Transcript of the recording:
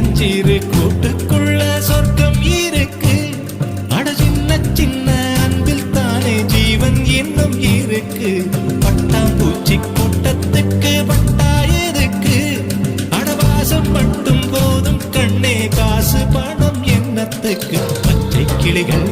சின்னஞ்சிறு கூட்டுக்குள்ள சொர்க்கம் இருக்கு. அட சின்ன சின்ன அன்பில் தானே ஜீவன் இன்னும் இருக்கு. பட்டாம்பூச்சி கூட்டத்துக்கு பட்டாயதுக்கு, அடவாசம் மட்டும் போதும் கண்ணே, காசு பணம் என்னத்துக்கு. பச்சை கிளிகள்